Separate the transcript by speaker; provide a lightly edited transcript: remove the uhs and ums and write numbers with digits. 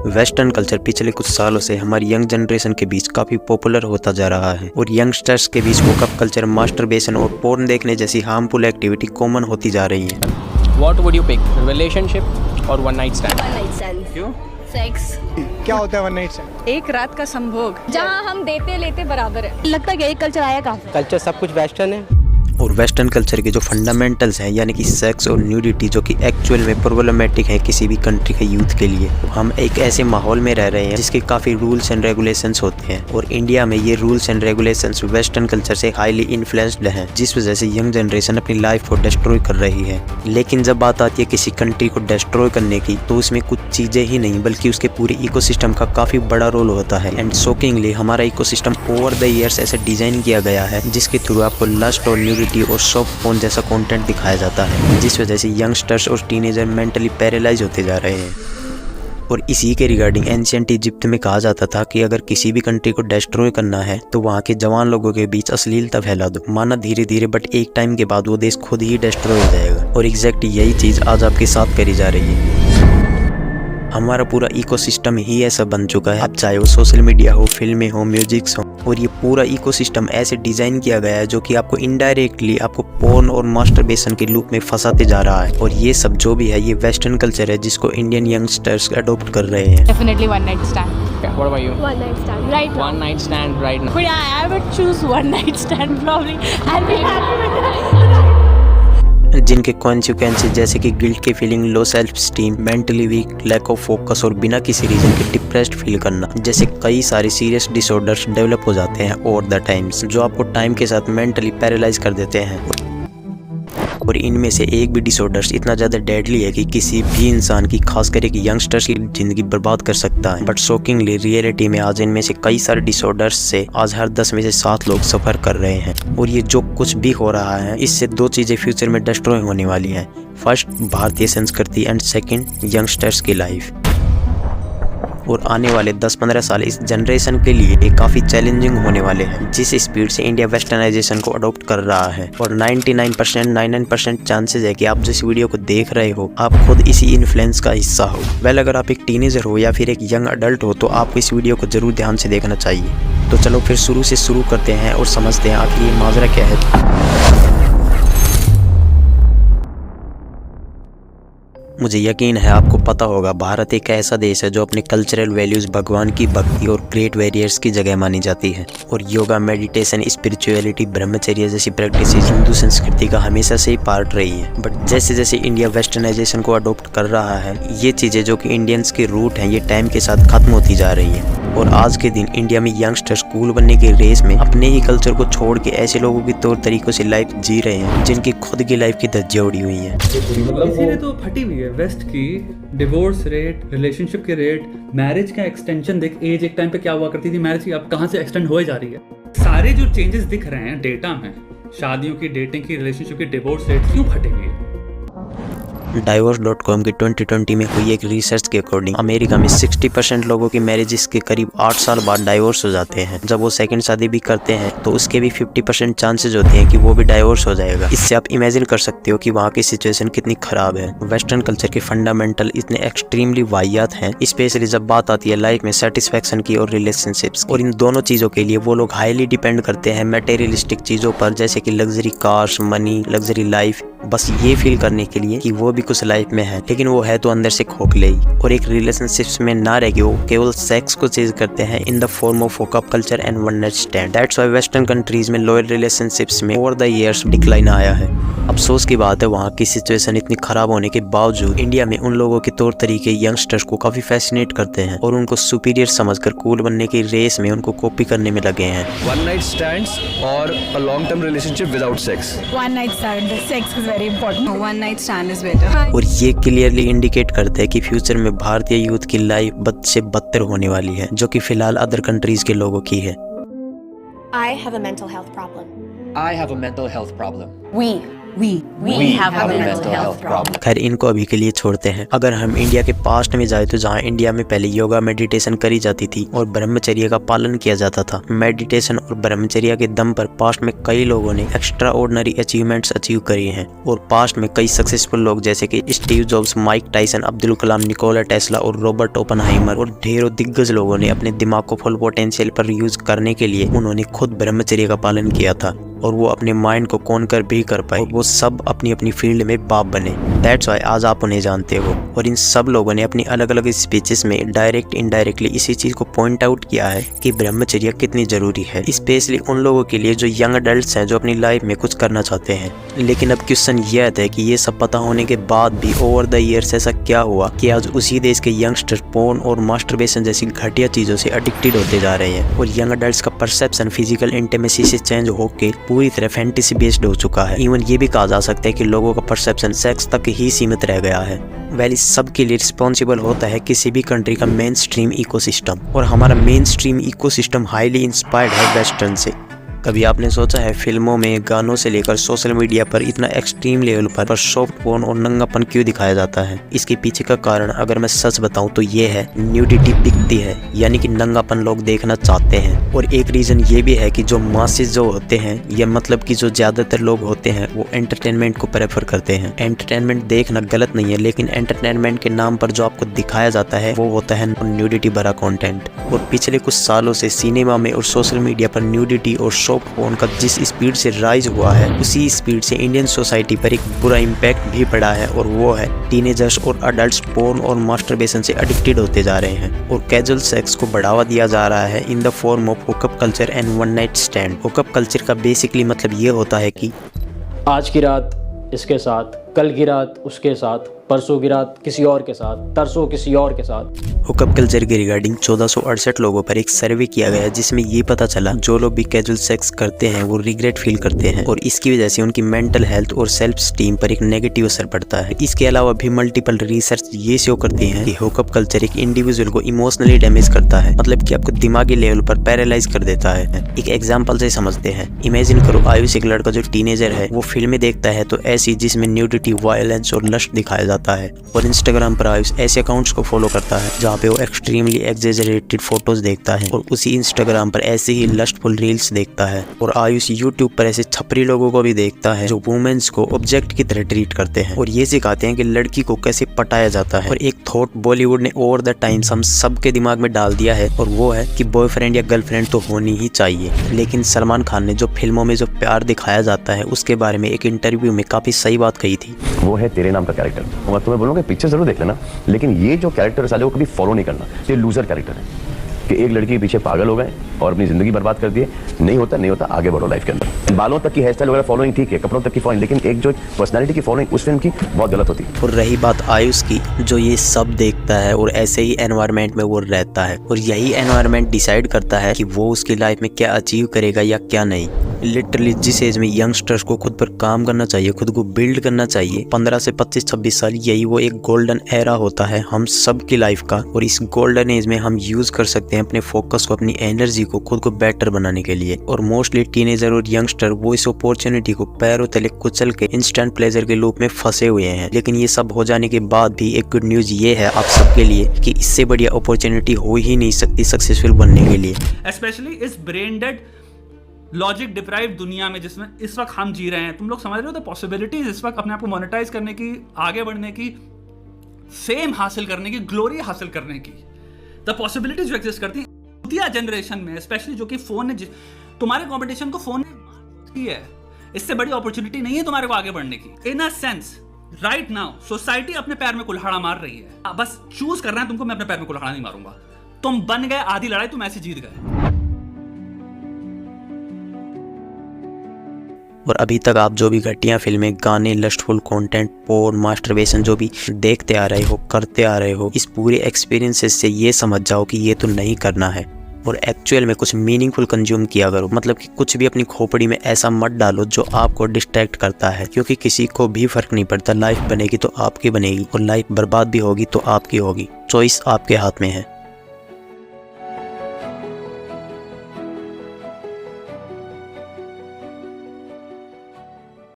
Speaker 1: Western culture पिछले कुछ सालों से हमारी यंग जनरेशन के बीच काफी पॉपुलर होता जा रहा है और यंगस्टर्स के बीच वोकअप कल्चर, मास्टरबेशन और पोर्न देखने जैसी हार्मफुल एक्टिविटी कॉमन होती जा रही है।
Speaker 2: What would you pick? Relationship or one night stand?
Speaker 3: One night stand.
Speaker 2: क्यों?
Speaker 3: सेक्स।
Speaker 4: क्या होता है वन नाइट स्टैंड?
Speaker 5: एक रात का संभोग
Speaker 3: जहाँ हम देते लेते बराबर है।
Speaker 5: लगता है एक कल्चर आया कहाँ से?
Speaker 2: कल्चर सब कुछ वेस्टर्न है।
Speaker 1: और वेस्टर्न कल्चर के जो फंडामेंटल्स हैं यानी कि सेक्स और न्यूडिटी जो कि एक्चुअल में प्रॉब्लमेटिक है किसी भी कंट्री के यूथ के लिए, हम एक ऐसे माहौल में रह रहे हैं जिसके काफ़ी रूल्स एंड रेगुलेशंस होते हैं और इंडिया में ये rules and regulations western culture से हाईली इन्फ्लुएंस्ड हैं, जिस वजह से यंग जनरेशन अपनी लाइफ को डिस्ट्रॉय कर रही है। लेकिन जब बात आती है किसी कंट्री को डिस्ट्रॉय करने की तो उसमें कुछ चीज़ें ही नहीं बल्कि उसके पूरे इकोसिस्टम का काफ़ी बड़ा रोल होता है। एंड शॉकिंगली हमारा इकोसिस्टम ओवर द ईयर्स ऐसे डिज़ाइन किया गया है जिसके थ्रू आपको लस्ट और न्यूडिटी और सॉफ्ट पोर्न जैसा कंटेंट दिखाया जाता है, जिस वजह से यंगस्टर्स और टीनेजर मेंटली पैरालाइज होते जा रहे हैं। और इसी के रिगार्डिंग एंशिएंट इजिप्ट में कहा जाता था कि अगर किसी भी कंट्री को डिस्ट्रॉय करना है तो वहाँ के जवान लोगों के बीच अश्लीलता फैला दो, माना धीरे धीरे बट एक टाइम के बाद वो देश खुद ही डिस्ट्रॉय हो जाएगा। और एग्जैक्ट यही चीज़ आज आपके साथ करी जा रही है। हमारा पूरा इकोसिस्टम ही ऐसा बन चुका है, अब चाहे वो सोशल मीडिया हो, फिल्में हो, म्यूजिक्स हो, और ये पूरा इकोसिस्टम ऐसे डिजाइन किया गया है जो कि आपको इनडायरेक्टली आपको पोर्न और मास्टरबेशन के लूप में फंसाते जा रहा है। और ये सब जो भी है ये वेस्टर्न कल्चर है जिसको इंडियन यंगस्टर्स अडॉप्ट कर रहे हैं।
Speaker 5: Definitely one night stand.
Speaker 2: Okay, what about you?
Speaker 3: One night stand. Right.
Speaker 2: One night stand right now.
Speaker 5: But I would choose one night stand probably. I'll be happy with that.
Speaker 1: जिनके consequences जैसे कि guilt की feeling, low self esteem, mentally weak, lack of focus और बिना किसी reason के depressed feel करना जैसे कई सारे सीरियस डिसऑर्डर्स डेवलप हो जाते हैं ओवर द टाइम्स, जो आपको टाइम के साथ मेंटली पैरालाइज कर देते हैं। और इनमें से एक भी डिसऑर्डर्स इतना ज़्यादा डेडली है कि किसी भी इंसान की, खास करके कि यंगस्टर्स की ज़िंदगी बर्बाद कर सकता है। बट शॉकिंगली रियलिटी में आज इनमें से कई सारे डिसऑर्डर्स से आज हर 10 में से 7 लोग सफ़र कर रहे हैं। और ये जो कुछ भी हो रहा है इससे दो चीज़ें फ्यूचर में डिस्ट्रॉय होने वाली हैं। फर्स्ट, भारतीय संस्कृति एंड सेकेंड, यंगस्टर्स की लाइफ। और आने वाले 10-15 साल इस जनरेशन के लिए काफ़ी चैलेंजिंग होने वाले हैं, जिस स्पीड से इंडिया वेस्टर्नाइजेशन को अडॉप्ट कर रहा है। और 99% चांसेस है कि आप जिस वीडियो को देख रहे हो आप खुद इसी इन्फ्लुएंस का हिस्सा हो। वेल, अगर आप एक टीनेजर हो या फिर एक यंग अडल्ट हो तो आपको इस वीडियो को जरूर ध्यान से देखना चाहिए। तो चलो फिर शुरू से शुरू करते हैं और समझते हैं आखिर ये माजरा क्या है। मुझे यकीन है आपको पता होगा, भारत एक ऐसा देश है जो अपने कल्चरल वैल्यूज, भगवान की भक्ति और ग्रेट वॉरियर्स की जगह मानी जाती है। और योगा, मेडिटेशन, स्पिरिचुअलिटी, ब्रह्मचर्य जैसी प्रैक्टिस हिंदू संस्कृति का हमेशा से ही पार्ट रही है। बट जैसे जैसे इंडिया वेस्टर्नाइजेशन को अडॉप्ट कर रहा है, ये चीज़ें जो कि इंडियंस के रूट हैं ये टाइम के साथ खत्म होती जा रही है। और आज के दिन इंडिया में यंगस्टर्स कूल बनने के रेस में अपने ही कल्चर को छोड़ के ऐसे लोगों के तौर तरीकों से लाइफ जी रहे हैं जिनकी खुद की लाइफ की धज्जियां उड़ी हुई हैं।
Speaker 6: इसीलिए तो फटी हुई है वेस्ट की डिवोर्स रेट, रिलेशनशिप के रेट, मैरिज का एक्सटेंशन देख। एज एक टाइम पे क्या हुआ करती थी मैरिज की, अब कहाँ से एक्सटेंड होए जा रही है। सारे जो चेंजेस दिख रहे हैं डेटा में, शादियों की, डेटिंग की, रिलेशनशिप की, डिवोर्स रेट क्यों फटी हुई है।
Speaker 1: Divorce.com की 2020 में हुई एक रिसर्च के अकॉर्डिंग अमेरिका में 60% लोगों की मैरिजेस के करीब 8 साल बाद डाइवोर्स हो जाते हैं। जब वो सेकंड शादी भी करते हैं तो उसके भी 50% चांसेस होते हैं कि वो भी डाइवोर्स हो जाएगा। इससे आप इमेजिन कर सकते हो कि वहाँ की सिचुएशन कितनी खराब है। वेस्टर्न कल्चर के फंडामेंटल इतने एक्सट्रीमली वाहियात हैं, स्पेशली जब बात आती है लाइफ में सेटिस्फैक्शन की और रिलेशनशिप्स। और इन दोनों चीज़ों के लिए वो लोग हाईली डिपेंड करते हैं मटेरियलिस्टिक चीज़ों पर, जैसे कि luxury cars, money, luxury life, बस ये फील करने के लिए कि वो भी कुछ लाइफ में है, लेकिन वो है तो अंदर से खोखले ही। और एक रिलेशनशिप्स में ना रह के वो केवल सेक्स को चेज करते हैं in the form of hookup culture and one night stand. That's why western countries में लॉयल रिलेशनशिप्स में ओवर द इयर्स डिक्लाइन आया है। अफसोस की बात है वहाँ की सिचुएशन इतनी खराब होने के बावजूद इंडिया में उन लोगों के तौर तरीके यंगस्टर्स को काफी फैसिनेट करते हैं और उनको सुपीरियर समझकर कूल बनने की रेस में उनको कॉपी करने में लगे हैं।
Speaker 7: One night stands or a long-term relationship without sex?
Speaker 5: One night stand. Sex is very important.
Speaker 8: One night stand is better.
Speaker 1: और ये क्लियरली इंडिकेट करता है कि फ्यूचर में भारतीय यूथ की लाइफ बद से बदतर होने वाली है, जो कि फिलहाल अदर कंट्रीज के लोगों की है।
Speaker 3: I have a mental health problem.
Speaker 2: I have a mental health problem.
Speaker 8: We
Speaker 5: We have a mental health problem.
Speaker 1: खैर इनको अभी के लिए छोड़ते हैं। अगर हम इंडिया के पास्ट में जाए तो जहाँ इंडिया में पहले योगा मेडिटेशन करी जाती थी और ब्रह्मचर्य का पालन किया जाता था। मेडिटेशन और ब्रह्मचर्य के दम पर पास्ट में कई लोगों ने एक्स्ट्रा ऑर्डिनरी अचीवमेंट्स अचीव करी हैं और पास्ट में कई सक्सेसफुल लोग जैसे कि Steve Jobs, Mike Tyson, Abdul Kalam, Nikola Tesla और रॉबर्ट ओपनहाइमर और ढेरों दिग्गज लोगों ने अपने दिमाग को फुल पोटेंशियल पर यूज करने के लिए उन्होंने खुद ब्रह्मचर्य का पालन किया था और वो अपने माइंड को कॉन्कर भी कर पाए और वो सब अपनी अपनी फील्ड में बाप बने। दैट्स व्हाई आज आप उन्हें जानते हो। और इन सब लोगों ने अपनी अलग अलग स्पीचेस में डायरेक्ट इनडायरेक्टली इसी चीज को पॉइंट आउट किया है कि ब्रह्मचर्य कितनी जरूरी है, स्पेशली उन लोगों के लिए जो यंग अडल्ट्स हैं जो अपनी लाइफ में कुछ करना चाहते हैं। लेकिन अब क्वेश्चन यह आता है कि ये सब पता होने के बाद भी ओवर द ईयर्स ऐसा क्या हुआ कि आज उसी देश के यंगस्टर पोर्न और मास्टरबेशन जैसी घटिया चीजों से एडिक्टेड होते जा रहे हैं और यंग अडल्ट्स का परसेप्शन फिजिकल इंटीमेसी से चेंज होकर पूरी तरह फैंटेसी बेस्ड हो चुका है। इवन ये भी कहा जा सकता है कि लोगों का परसेप्शन सेक्स तक ही सीमित रह गया है। वेल इस सब के लिए रिस्पॉन्सिबल होता है किसी भी कंट्री का मेन स्ट्रीम इकोसिस्टम और हमारा main stream ecosystem highly inspired है वेस्टर्न से। कभी आपने सोचा है फिल्मों में, गानों से लेकर सोशल मीडिया पर इतना एक्सट्रीम लेवल पर सॉफ्ट पोर्न और नंगापन क्यों दिखाया जाता है? इसके पीछे का कारण अगर मैं सच बताऊं तो ये है न्यूडिटी बिकती है, यानी कि नंगापन लोग देखना चाहते हैं। और एक रीजन ये भी है कि जो मासेस जो होते हैं या मतलब कि जो ज्यादातर लोग होते हैं वो एंटरटेनमेंट को प्रेफर करते हैं। एंटरटेनमेंट देखना गलत नहीं है, लेकिन एंटरटेनमेंट के नाम पर जो आपको दिखाया जाता है वो होता है न्यूडिटी भरा कंटेंट। और पिछले कुछ सालों से सिनेमा में और सोशल मीडिया पर न्यूडिटी और सॉफ्ट पोर्न का जिस स्पीड से राइज हुआ है उसी स्पीड से इंडियन सोसाइटी पर एक बुरा इम्पैक्ट भी पड़ा है और वो है टीनेजर्स और अडल्ट्स पोर्न और मास्टरबेशन से एडिक्टेड होते जा रहे हैं और कैजुअल सेक्स को बढ़ावा दिया जा रहा है इन the form of hookup culture and one night stand. Hookup culture का बेसिकली मतलब ये होता है कि
Speaker 8: आज की रात इसके साथ, कल की रात उसके साथ, परसों की रात किसी और के साथ, तरसों किसी और के साथ।
Speaker 1: हुकअप कल्चर के रिगार्डिंग 1468 लोगों पर एक सर्वे किया गया जिसमें ये पता चला जो लोग भी कैजुअल सेक्स करते हैं वो रिग्रेट फील करते हैं और इसकी वजह से उनकी मेंटल हेल्थ और सेल्फ स्टीम पर एक नेगेटिव असर पड़ता है। इसके अलावा भी मल्टीपल रिसर्च ये शो करती हैं कि हुकअप कल्चर एक इंडिविजुअल को इमोशनली डैमेज करता है, मतलब कि आपको दिमागी लेवल पर पैरालाइज कर देता है। एक एग्जाम्पल से समझते हैं, इमेजिन करो आयुष एक लड़का जो टीनेजर है वो फिल्में देखता है तो ऐसी जिसमें न्यूडिटी, वायलेंस और लस्ट दिखाया जाता है और इंस्टाग्राम पर आयुष ऐसे अकाउंट्स को फॉलो करता है जहाँ पे वो एक्सट्रीमली एग्जेजरेटेड फोटोज देखता है और उसी इंस्टाग्राम पर ऐसे ही लस्टफुल रील्स देखता है। और आयुष यूट्यूब पर ऐसे छपरी लोगों को भी देखता है जो वुमेन्स को ऑब्जेक्ट की तरह ट्रीट करते हैं और ये सिखाते हैं कि लड़की को कैसे पटाया जाता है। और एक थॉट बॉलीवुड ने ओवर द टाइम्स हम सबके दिमाग में डाल दिया है और वो है कि बॉयफ्रेंड या गर्लफ्रेंड तो होनी ही चाहिए। लेकिन सलमान खान ने जो फिल्मों में जो प्यार दिखाया जाता है उसके बारे में एक इंटरव्यू में काफी सही बात कही थी।
Speaker 9: वो है तेरे नाम का कैरेक्टर। मैं तुम्हें बोलूँगा पिक्चर जरूर देख लेना, लेकिन ये जो कैरेक्टर साले वो कभी फॉलो नहीं करना। ये लूजर कैरेक्टर है कि एक लड़की के पीछे पागल हो गए और अपनी जिंदगी बर्बाद कर दिए। नहीं होता, आगे बढ़ो लाइफ के अंदर। बालों तक की हेयर स्टाइल वगैरह फॉलोइंग ठीक है, कपड़ों तक की फॉलोइंग, लेकिन एक जो पर्सनालिटी की फॉलोइंग उस फिल्म की बहुत गलत होती है।
Speaker 1: और रही बात आयुष की, जो ये सब देखता है और ऐसे ही एनवायरनमेंट में वो रहता है और यही एनवायरनमेंट डिसाइड करता है कि वो उसकी लाइफ में क्या अचीव करेगा या क्या नहीं। लिटरली जिस एज में यंगस्टर्स को खुद पर काम करना चाहिए, खुद को बिल्ड करना चाहिए, 15 से 25-26 साल, यही वो एक गोल्डन एरा होता है हम सब की लाइफ का। और इस गोल्डन एज में हम यूज कर सकते हैं अपने फोकस को, अपनी एनर्जी को खुद को बेटर बनाने के लिए। और मोस्टली टीनेजर और यंगस्टर वो इस अपॉर्चुनिटी को पैरों तले कुचल के इंस्टेंट प्लेजर के लूप में फंसे हुए हैं। लेकिन ये सब हो जाने के बाद भी एक गुड न्यूज ये है आप सबके लिए कि इससे बढ़िया अपॉर्चुनिटी हो ही नहीं सकती सक्सेसफुल बनने के लिए।
Speaker 6: स्पेशली इस ब्रेन डेड लॉजिक डिप्राइव दुनिया में जिसमें इस वक्त हम जी रहे हैं, तुम लोग समझ रहे हो द पॉसिबिलिटीज इस वक्त अपने आप को मोनेटाइज करने की, आगे बढ़ने की, फेम हासिल करने की, ग्लोरी हासिल करने की, द पॉसिबिलिटीज जो एग्जिस्ट करती है जनरेशन में, स्पेशली जो कि फोन ने तुम्हारे कंपटीशन को फोन ने की है। इससे बड़ी अपॉर्चुनिटी नहीं है तुम्हारे को आगे बढ़ने की। In a sense right now society अपने पैर में कुल्हाड़ा मार रही है। बस चूज करना है तुमको, मैं अपने पैर में कुल्हाड़ा नहीं मारूंगा। तुम बन गए आधी लड़ाई, तुम ऐसे जीत गए।
Speaker 1: और अभी तक आप जो भी घटिया फिल्में, गाने, लस्टफुल कंटेंट, पोर्न, मास्टरबेशन जो भी देखते आ रहे हो, करते आ रहे हो, इस पूरे एक्सपीरियंसेस से ये समझ जाओ कि ये तो नहीं करना है और एक्चुअल में कुछ मीनिंगफुल कंज्यूम किया करो। मतलब कि कुछ भी अपनी खोपड़ी में ऐसा मत डालो जो आपको डिस्ट्रैक्ट करता है, क्योंकि किसी को भी फर्क नहीं पड़ता। लाइफ बनेगी तो आपकी बनेगी और लाइफ बर्बाद भी होगी तो आपकी होगी। चॉइस आपके हाथ में है।